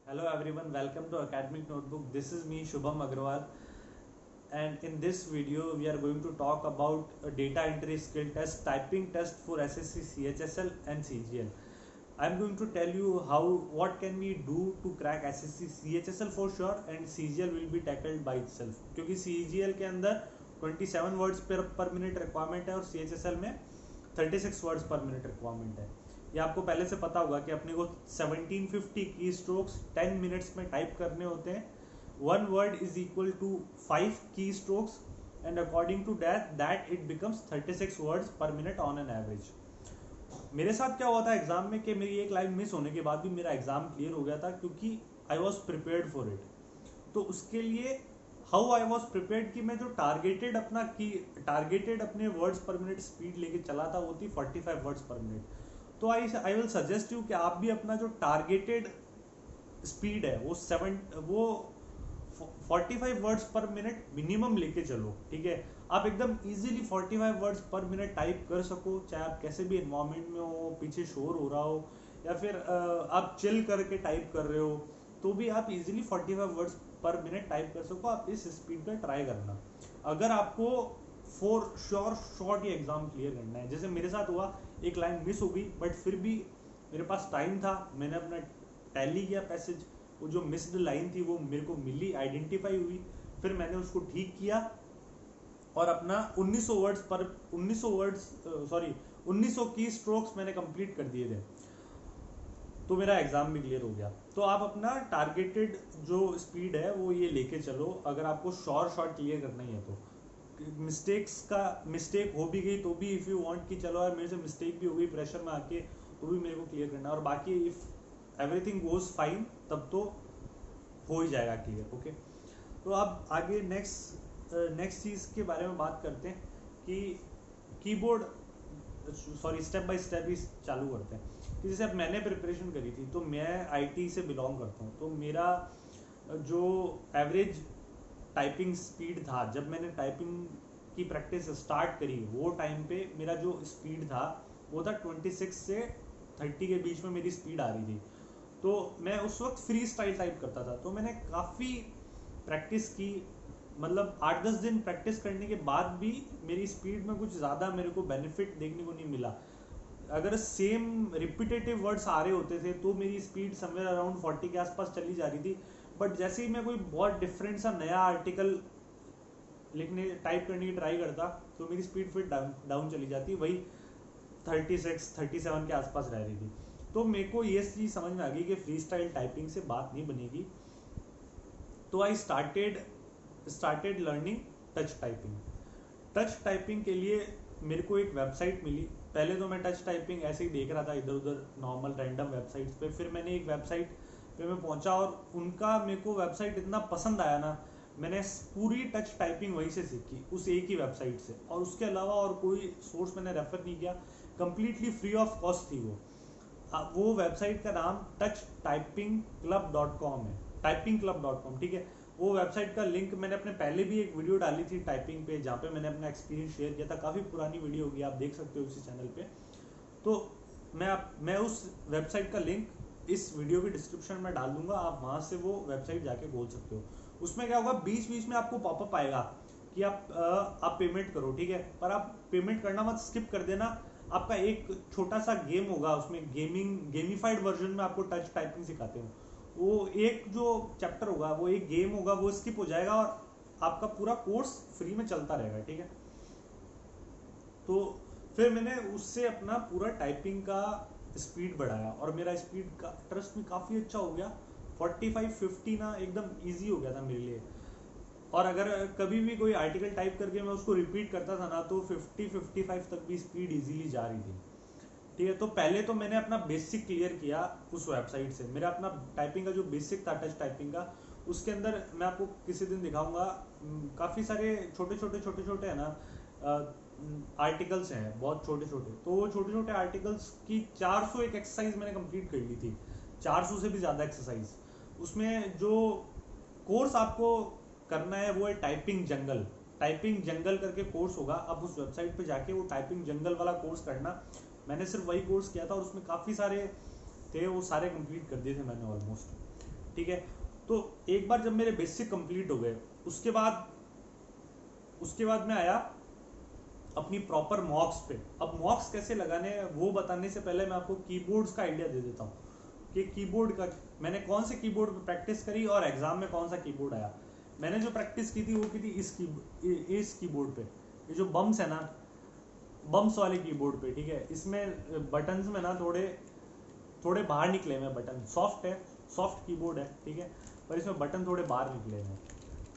Hello everyone, welcome to Academic Notebook. This is me Shubham Agrawal, and in this video we are going to talk about a data entry skill test, typing test for SSC, CHSL and CGL. I am going to tell you what can we do to crack SSC, CHSL for sure, and CGL will be tackled by itself. क्योंकि CGL के अंदर 27 words per minute requirement है और CHSL में 36 words per minute requirement है. ये आपको पहले से पता होगा कि अपने को 1750 की स्ट्रोक्स 10 मिनट्स में टाइप करने होते हैं. 1 वर्ड इज इक्वल टू 5 की strokes and according to that it becomes 36 words per minute on an average. मेरे साथ क्या हुआ था एग्जाम में कि मेरी एक लाइन मिस होने के बाद भी मेरा एग्जाम क्लियर हो गया था क्योंकि I was prepared for it. तो उसके लिए हाउ आई वॉज प्रिपेयर्ड कि मैं जो टारगेटेड अपने वर्ड्स पर मिनट स्पीड लेके चला था वो थी 45 वर्ड्स पर मिनट. तो आई विल सजेस्ट यू कि आप भी अपना जो टारगेटेड स्पीड है वो 45 वर्ड्स पर मिनट मिनिमम लेके चलो. ठीक है, आप एकदम easily 45 words per minute type कर सको, चाहे आप कैसे भी एनवायरमेंट में हो, पीछे शोर हो रहा हो या फिर आप चिल करके टाइप कर रहे हो, तो भी आप easily 45 words per minute type कर सको. आप इस स्पीड पे ट्राई करना अगर आपको फॉर श्योर शॉर्ट ये एग्जाम क्लियर करना है. जैसे मेरे साथ हुआ, एक लाइन मिस हो गई बट फिर भी मेरे पास टाइम था, मैंने अपना टैली किया पैसेज, वो जो मिस्ड लाइन थी वो मेरे को मिली, आइडेंटिफाई हुई, फिर मैंने उसको ठीक किया और अपना 1900 की स्ट्रोक्स मैंने कंप्लीट कर दिए थे. तो मेरा एग्जाम भी क्लियर हो गया. तो आप अपना टारगेटेड जो स्पीड है वो ये लेके चलो अगर आपको शॉर्ट क्लियर करना ही है. तो मिस्टेक हो भी गई तो भी इफ़ यू वांट कि चलो यार मेरे से मिस्टेक भी हो गई प्रेशर में आके, तो भी मेरे को क्लियर करना है. और बाकी इफ़ एवरीथिंग गोज फाइन तब तो हो ही जाएगा क्लियर. ओके, तो अब आगे नेक्स्ट चीज़ के बारे में बात करते हैं कि कीबोर्ड स्टेप बाय स्टेप ही चालू करते हैं. कि जैसे अब मैंने प्रिपरेशन करी थी, तो मैं आईटी से बिलोंग करता हूँ, तो मेरा जो एवरेज टाइपिंग स्पीड था जब मैंने टाइपिंग की प्रैक्टिस स्टार्ट करी, वो टाइम पे मेरा जो स्पीड था वो था 26 से 30 के बीच में मेरी स्पीड आ रही थी. तो मैं उस वक्त फ्री स्टाइल टाइप करता था. तो मैंने काफ़ी प्रैक्टिस की, मतलब 8-10 दिन प्रैक्टिस करने के बाद भी मेरी स्पीड में कुछ ज़्यादा मेरे को बेनिफिट देखने को नहीं मिला. अगर सेम रिपीटेटिव वर्ड्स आ रहे होते थे तो मेरी स्पीड समवेयर अराउंड 40 के आसपास चली जा रही थी. बट जैसे ही मैं कोई बहुत डिफरेंट सा नया आर्टिकल टाइप करने की ट्राई करता तो मेरी स्पीड फिर डाउन चली जाती, वही 36-37 के आसपास रह रही थी. तो मेरे को ये चीज़ समझ में आ गई कि फ्री स्टाइल टाइपिंग से बात नहीं बनेगी. तो I started learning touch typing के लिए मेरे को एक वेबसाइट मिली. पहले तो मैं टच टाइपिंग ऐसे ही देख रहा था इधर उधर नॉर्मल रैंडम वेबसाइट्स पे. फिर मैंने एक वेबसाइट पे मैं पहुंचा और उनका मेरे को वेबसाइट इतना पसंद आया ना, मैंने पूरी टच टाइपिंग वहीं से सीखी, उस एक ही वेबसाइट से. और उसके अलावा और कोई सोर्स मैंने रेफर नहीं किया, कम्प्लीटली फ्री ऑफ कॉस्ट थी वो. वो वेबसाइट का नाम touchtypingclub.com है, typingclub.com. ठीक है, वो वेबसाइट का लिंक मैंने अपने पहले भी एक वीडियो डाली थी टाइपिंग पे, जहाँ पे मैंने अपना एक्सपीरियंस शेयर किया था. काफ़ी पुरानी वीडियो होगी, आप देख सकते हो उसी चैनल पे. तो मैं उस वेबसाइट का लिंक इस वीडियो की डिस्क्रिप्शन में डाल दूंगा, आप वहाँ से वो वेबसाइट जाके खोल सकते हो. उसमें क्या होगा, बीच बीच में आपको पॉपअप आएगा कि आप पेमेंट करो. ठीक है, पर आप पेमेंट करना मत, स्किप कर देना. आपका एक छोटा सा गेम होगा, उसमें गेमिफाइड वर्जन में आपको टच टाइपिंग सिखाते हो. वो एक जो चैप्टर होगा, वो एक गेम होगा, वो स्किप हो जाएगा और आपका पूरा कोर्स फ्री में चलता रहेगा. ठीक है, तो फिर मैंने उससे अपना पूरा टाइपिंग का स्पीड बढ़ाया और मेरा स्पीड का ट्रस्ट भी काफ़ी अच्छा हो गया. 45-50 ना एकदम ईजी हो गया था मेरे लिए. और अगर कभी भी कोई आर्टिकल टाइप करके मैं उसको रिपीट करता था ना, तो 50-55 तक भी स्पीड इजीली जा रही थी. ठीक है, तो पहले तो मैंने अपना बेसिक क्लियर किया उस वेबसाइट से. मेरा अपना टाइपिंग का जो बेसिक था टच टाइपिंग का, उसके अंदर मैं आपको किसी दिन दिखाऊंगा, काफ़ी सारे छोटे है ना आर्टिकल्स हैं, बहुत छोटे. तो वो छोटे आर्टिकल्स की 401 एक्सरसाइज मैंने कंप्लीट कर ली थी, 400 से भी ज़्यादा एक्सरसाइज. उसमें जो कोर्स आपको करना है वो है टाइपिंग जंगल करके कोर्स होगा. अब उस वेबसाइट पे जाके वो टाइपिंग जंगल वाला कोर्स करना. मैंने सिर्फ वही कोर्स किया था और उसमें काफ़ी सारे थे, वो सारे कंप्लीट कर दिए थे मैंने ऑलमोस्ट. ठीक है। तो एक बार जब मेरे बेसिक कंप्लीट हो गए, उसके बाद मैं आया अपनी प्रॉपर मॉक्स पे। अब मॉक्स कैसे लगाने हैं वो बताने से पहले मैं आपको कीबोर्ड्स का आइडिया दे देता हूँ कि कीबोर्ड का मैंने कौन से कीबोर्ड पे प्रैक्टिस करी और एग्जाम में कौन सा कीबोर्ड आया। मैंने जो प्रैक्टिस की थी वो की थी इस कीबोर्ड पे, ये जो बम्स है ना, बम्स वाले कीबोर्ड पे, ठीक है। इसमें बटन्स में ना थोड़े बाहर निकले हुए बटन, सॉफ्ट है, सॉफ्ट कीबोर्ड है, ठीक है, पर इसमें बटन थोड़े बाहर निकले हुए,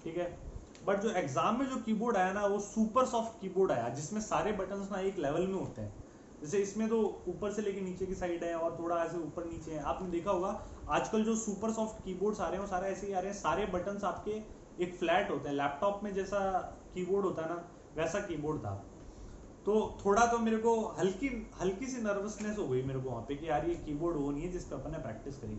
ठीक है। बट जो एग्जाम में जो कीबोर्ड आया ना वो सुपर सॉफ्ट कीबोर्ड आया, जिसमें सारे बटन्स ना एक लेवल में होते हैं। जैसे इसमें तो ऊपर से लेके नीचे की साइड है और थोड़ा ऐसे ऊपर नीचे है। आपने देखा होगा आजकल जो सुपर सॉफ्ट कीबोर्ड्स आ रहे हैं वो सारे ऐसे ही आ रहे हैं, सारे बटन्स आपके एक फ्लैट होते हैं, लैपटॉप में जैसा कीबोर्ड होता है ना वैसा कीबोर्ड था। तो थोड़ा तो मेरे को हल्की सी नर्वसनेस हो गई मेरे को वहाँ पे कि यार ये कीबोर्ड वो नहीं है जिस पे अपन ने प्रैक्टिस करी।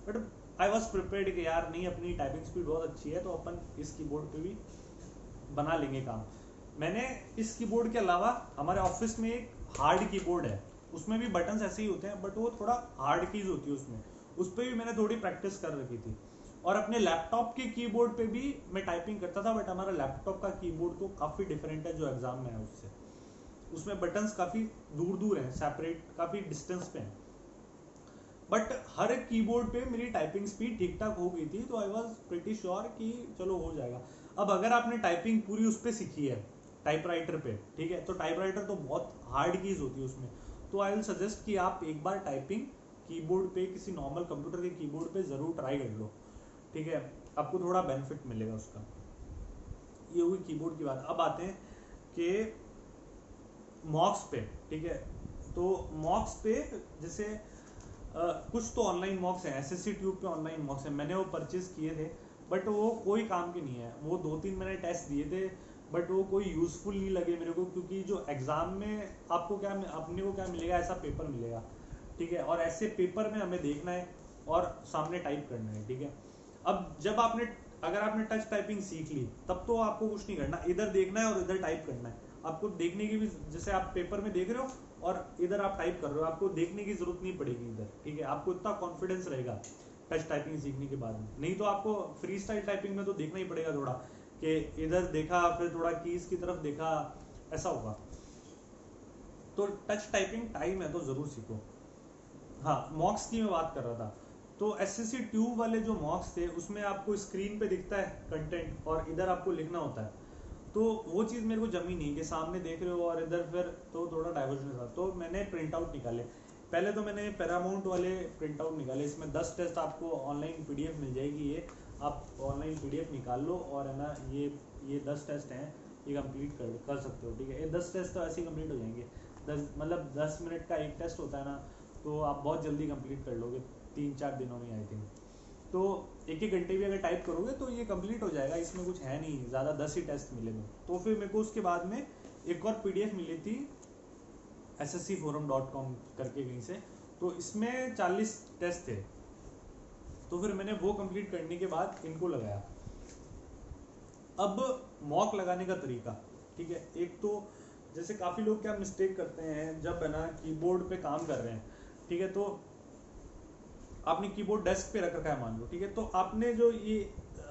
बट आई वॉज प्रिपेयर्ड कि यार नहीं, अपनी टाइपिंग स्पीड बहुत अच्छी है तो अपन इस कीबोर्ड पे भी बना लेंगे काम। मैंने इस कीबोर्ड के अलावा हमारे ऑफिस में एक हार्ड कीबोर्ड है, उसमें भी बटन्स ऐसे ही होते हैं बट वो थोड़ा हार्ड कीज होती है उसमें, उस पर भी मैंने थोड़ी प्रैक्टिस कर रखी थी। और अपने लैपटॉप के कीबोर्ड पे भी मैं टाइपिंग करता था, बट हमारा लैपटॉप का कीबोर्ड तो काफ़ी डिफरेंट है जो एग्जाम में है उससे। उसमें बटन्स काफ़ी दूर दूर हैं, सेपरेट काफ़ी डिस्टेंस पे हैं। बट हर एक कीबोर्ड पे मेरी टाइपिंग स्पीड ठीक ठाक हो गई थी, तो आई वॉज प्रिटी श्योर कि चलो हो जाएगा। अब अगर आपने टाइपिंग पूरी उस पर सीखी है टाइपराइटर पे, ठीक है, तो टाइपराइटर तो बहुत हार्ड कीज होती है उसमें, तो आई विल सजेस्ट कि आप एक बार टाइपिंग कीबोर्ड पे किसी नॉर्मल कंप्यूटर के कीबोर्ड पे ज़रूर ट्राई कर लो, ठीक है, आपको थोड़ा बेनिफिट मिलेगा उसका। ये हुई कीबोर्ड की बात। अब आते हैं कि मॉक्स पे, ठीक है। तो मॉक्स पे जैसे कुछ तो ऑनलाइन मॉक्स हैं, एसएससी ट्यूब पे ऑनलाइन मॉक्स हैं, मैंने वो परचेज किए थे बट वो कोई काम के नहीं है। वो 2-3 मैंने टेस्ट दिए थे बट वो कोई यूजफुल नहीं लगे मेरे को, क्योंकि जो एग्जाम में आपको क्या अपने को क्या मिलेगा, ऐसा पेपर मिलेगा, ठीक है, और ऐसे पेपर में हमें देखना है और सामने टाइप करना है, ठीक है। अब जब अगर आपने टच टाइपिंग सीख ली तब तो आपको कुछ नहीं करना, इधर देखना है और इधर टाइप करना है। आपको देखने की भी, जैसे आप पेपर में देख रहे हो और इधर आप टाइप कर रहे हो, आपको देखने की जरूरत नहीं पड़ेगी इधर, ठीक है। आपको इतना कॉन्फिडेंस रहेगा टच टाइपिंग सीखने के बाद में। नहीं तो आपको फ्री स्टाइल टाइपिंग में तो देखना ही पड़ेगा थोड़ा, कि इधर देखा फिर थोड़ा कीज की तरफ देखा, ऐसा होगा। तो टच टाइपिंग टाइम है तो जरूर सीखो। हाँ, मॉक्स की मैं बात कर रहा था। तो एसएससी ट्यूब वाले जो मॉक्स थे उसमें आपको स्क्रीन पे दिखता है कंटेंट और इधर आपको लिखना होता है, तो वो चीज़ मेरे को जमी नहीं कि सामने देख रहे हो और इधर, फिर तो थोड़ा डाइवर्जन था। तो मैंने प्रिंट आउट निकाले, पहले तो मैंने पैरामाउंट वाले प्रिंट आउट निकाले। इसमें 10 टेस्ट आपको ऑनलाइन पीडीएफ मिल जाएगी, ये आप ऑनलाइन पीडीएफ निकाल लो और है ना, ये 10 टेस्ट हैं, ये कंप्लीट कर सकते हो, ठीक है। ये 10 टेस्ट तो ऐसे ही कंप्लीट हो जाएंगे, 10 मिनट का एक टेस्ट होता है ना, तो आप बहुत जल्दी कंप्लीट कर लोगे 3-4 दिनों में आई थिंक। तो 1-1 घंटे भी अगर टाइप करोगे तो ये कंप्लीट हो जाएगा, इसमें कुछ है नहीं ज़्यादा, 10 ही टेस्ट मिले थे। तो फिर मेरे को उसके बाद में एक और पीडीएफ मिली थी sscforum.com करके कहीं से, तो इसमें 40 टेस्ट थे। तो फिर मैंने वो कंप्लीट करने के बाद इनको लगाया। अब मॉक लगाने का तरीका, ठीक है। एक तो जैसे काफ़ी लोग क्या मिस्टेक करते हैं जब है ना कीबोर्ड पे काम कर रहे हैं, ठीक है, तो आपने कीबोर्ड डेस्क पे रख रखा है मान लो, ठीक है, तो आपने जो ये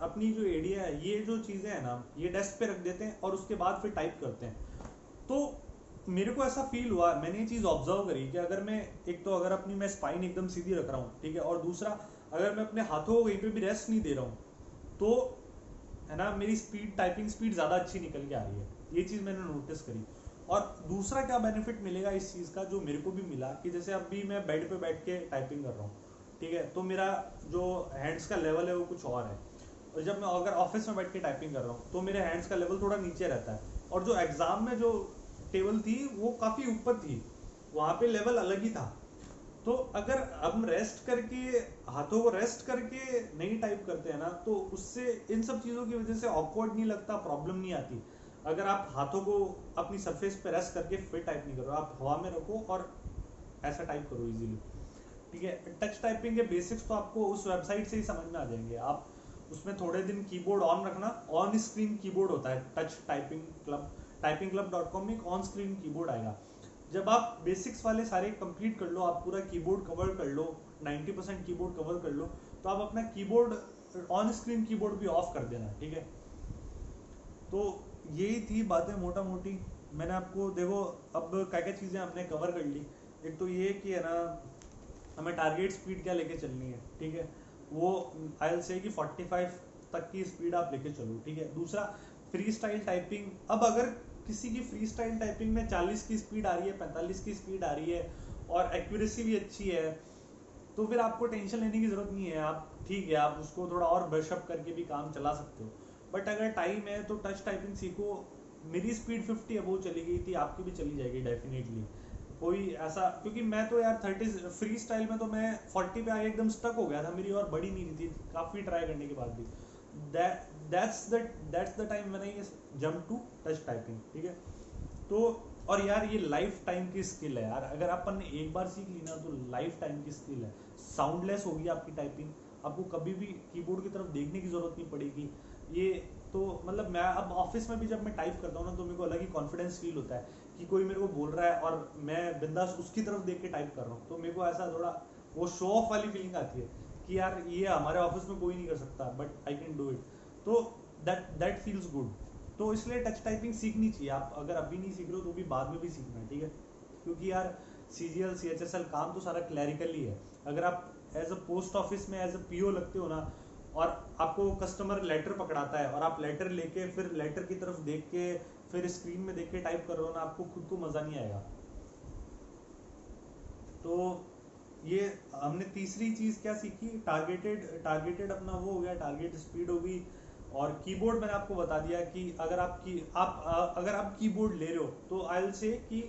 अपनी जो एरिया है, ये जो चीज़ें हैं ना, ये डेस्क पे रख देते हैं और उसके बाद फिर टाइप करते हैं। तो मेरे को ऐसा फील हुआ, मैंने ये चीज़ ऑब्जर्व करी कि अगर मैं एक तो अगर अपनी मैं स्पाइन एकदम सीधी रख रहा हूँ, ठीक है, और दूसरा अगर मैं अपने हाथों को कहीं पे भी रेस्ट नहीं दे रहा हूँ, तो है ना मेरी टाइपिंग स्पीड ज़्यादा अच्छी निकल के आ रही है। ये चीज़ मैंने नोटिस करी। और दूसरा क्या बेनिफिट मिलेगा इस चीज़ का, जो मेरे को भी मिला, कि जैसे अभी मैं बेड पे बैठ के टाइपिंग कर रहा हूँ, ठीक है, तो मेरा जो हैंड्स का लेवल है वो कुछ और है, और जब मैं अगर ऑफिस में बैठ के टाइपिंग कर रहा हूँ तो मेरे हैंड्स का लेवल थोड़ा नीचे रहता है, और जो एग्जाम में जो टेबल थी वो काफ़ी ऊपर थी, वहाँ पे लेवल अलग ही था। तो अगर हम रेस्ट करके, हाथों को रेस्ट करके नहीं टाइप करते हैं ना, तो उससे इन सब चीज़ों की वजह से ऑकवर्ड नहीं लगता, प्रॉब्लम नहीं आती। अगर आप हाथों को अपनी सरफेस पे रेस्ट करके फिर टाइप नहीं करो, आप हवा में रखो और ऐसा टाइप करो इजीली, ठीक है। टच टाइपिंग के बेसिक्स तो आपको उस वेबसाइट से ही समझ में आ जाएंगे। आप उसमें थोड़े दिन कीबोर्ड ऑन रखना, ऑन स्क्रीन कीबोर्ड होता है टच टाइपिंग क्लब, typingclub.com में एक ऑन स्क्रीन कीबोर्ड आएगा। जब आप बेसिक्स वाले सारे कंप्लीट कर लो, आप पूरा कीबोर्ड कवर कर लो, 90% कीबोर्ड कवर कर लो, तो तो आप अपना कीबोर्ड ऑन स्क्रीन कीबोर्ड भी ऑफ कर देना, ठीक है। तो यही थी बातें मोटा मोटी। मैंने आपको देखो अब क्या क्या चीज़ें हमने कवर कर ली। एक तो ये कि है ना, हमें टारगेट स्पीड क्या लेके चलनी है, ठीक है, वो आई विल से कि 45 तक की स्पीड आप लेके चलो, ठीक है। दूसरा फ्री स्टाइल टाइपिंग। अब अगर किसी की फ्री स्टाइल टाइपिंग में 40 की स्पीड आ रही है, 45 की स्पीड आ रही है और एक्यूरेसी भी अच्छी है, तो फिर आपको टेंशन लेने की जरूरत नहीं है। आप ठीक है, आप उसको थोड़ा और ब्रशअप करके भी काम चला सकते हो। बट अगर टाइम है तो टच टाइपिंग सीखो। मेरी स्पीड 50 अबोव चली गई थी, आपकी भी चली जाएगी डेफिनेटली। कोई ऐसा, क्योंकि मैं तो यार 30 फ्री स्टाइल में तो मैं 40 पे आगे एकदम स्टक हो गया था, मेरी और बढ़ी नहीं रही थी काफ़ी ट्राई करने के बाद भी। That's the time when I jump to touch typing, ठीक है। तो और यार ये लाइफ टाइम की स्किल है यार, अगर अपन ने एक बार सीख ली ना तो लाइफ टाइम की स्किल है। साउंडलेस होगी आपकी टाइपिंग, आपको कभी भी कीबोर्ड की तरफ देखने की जरूरत नहीं पड़ेगी। ये तो मतलब मैं अब ऑफिस में भी जब मैं टाइप करता हूँ ना, तो मेरे को अलग ही कॉन्फिडेंस फील होता है कि कोई मेरे को बोल रहा है और मैं बिंदास उसकी तरफ देख के टाइप कर रहा हूँ। तो मेरे को ऐसा थोड़ा वो शो ऑफ वाली फीलिंग आती है कि यार ये हमारे ऑफिस में कोई नहीं कर सकता but I can do it. तो दैट फील्स गुड। तो इसलिए टच टाइपिंग सीखनी चाहिए। आप अगर अभी नहीं सीख रहे हो तो भी बाद में भी सीखना है, ठीक है। क्योंकि यार CGL CHSL काम तो सारा क्लैरिकल ही है। अगर आप एज अ पोस्ट ऑफिस में एज अ PO लगते हो ना, और आपको कस्टमर लेटर पकड़ाता है और आप लेटर लेके फिर लेटर की तरफ देख के फिर स्क्रीन में देख के टाइप कर रहे हो ना, आपको खुद को मज़ा नहीं आएगा। तो ये हमने तीसरी चीज़ क्या सीखी, टारगेटेड अपना वो हो गया, टारगेट स्पीड हो गई। और कीबोर्ड मैंने आपको बता दिया कि अगर अगर आप कीबोर्ड ले रहे हो तो आई विल से कि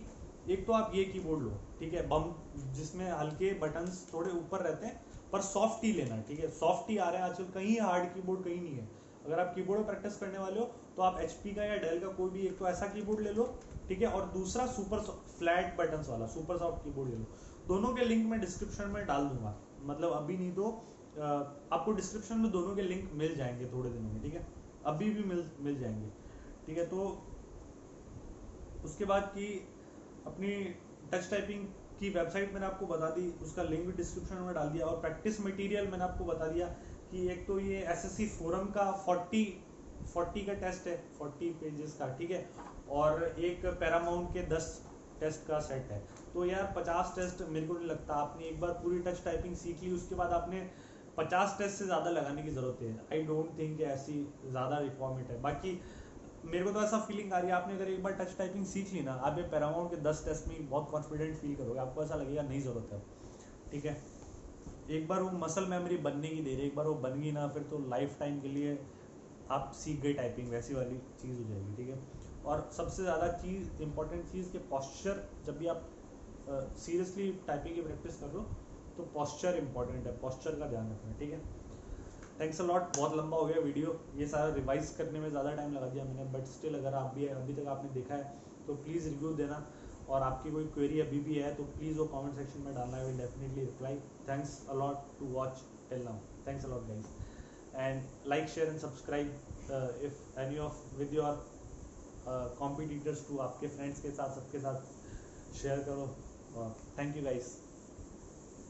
एक तो आप ये कीबोर्ड लो, ठीक है, बम जिसमें हल्के बटन्स थोड़े ऊपर रहते हैं पर सॉफ्ट ही लेना, ठीक है। सॉफ्ट ही आ रहे हैं आजकल, कहीं हार्ड कीबोर्ड कहीं नहीं है। अगर आप कीबोर्ड में प्रैक्टिस करने वाले हो तो आप HP का या डेल का कोई भी एक तो ऐसा कीबोर्ड ले लो, ठीक है। और दूसरा सुपर फ्लैट बटन्स वाला सुपर सॉफ्ट कीबोर्ड ले लो। दोनों के लिंक मैं डिस्क्रिप्शन में डाल दूंगा, मतलब अभी नहीं तो आपको डिस्क्रिप्शन में दोनों के लिंक मिल जाएंगे थोड़े दिनों में, ठीक है। अभी भी मिल जाएंगे, ठीक है। तो उसके बाद की अपनी टच टाइपिंग की वेबसाइट मैंने आपको बता दी, उसका लिंक भी डिस्क्रिप्शन में डाल दिया। और प्रैक्टिस मटेरियल मैंने आपको बता दिया कि एक तो ये SSC फोरम का 40 का टेस्ट है, 40 पेजेस का, ठीक है। और एक पैरामाउंट के 10 टेस्ट का सेट है। तो यार 50 टेस्ट मेरे को नहीं लगता, आपने एक बार पूरी टच टाइपिंग सीख ली उसके बाद आपने 50 टेस्ट से ज़्यादा लगाने की ज़रूरत है। आई डोंट थिंक ऐसी ज़्यादा रिक्वायरमेंट है। बाकी मेरे को तो ऐसा फीलिंग आ रही है, आपने अगर एक बार टच टाइपिंग सीख ली ना, आप ये पैरामाउंट के 10 टेस्ट में बहुत कॉन्फिडेंट फील करोगे, आपको ऐसा लगेगा नहीं ज़रूरत है, ठीक है। एक बार वो मसल मेमोरी बनने की देर है, एक बार वो बन गई ना फिर तो लाइफ टाइम के लिए आप सीख गए टाइपिंग, वैसी वाली चीज़ हो जाएगी, ठीक है। और सबसे ज़्यादा चीज़ इंपॉर्टेंट चीज़ कि पॉस्चर, जब भी आप सीरियसली टाइपिंग की प्रैक्टिस कर रहे हो तो पॉस्चर इंपॉर्टेंट है, पॉस्चर का ध्यान रखना, ठीक है। थैंक्स अ लॉट, बहुत लंबा हो गया वीडियो, ये सारा रिवाइज करने में ज़्यादा टाइम लगा दिया मैंने, बट स्टिल अगर आप भी अभी तक आपने देखा है तो प्लीज़ रिव्यू देना। और आपकी कोई क्वेरी अभी भी है तो प्लीज़ वो कमेंट सेक्शन में डालना, I will definitely reply. Thanks a lot to watch till now, thanks a lot guys, and like share and subscribe if any of with your competitors to, आपके friends के साथ सबके साथ share करो। Thank you guys.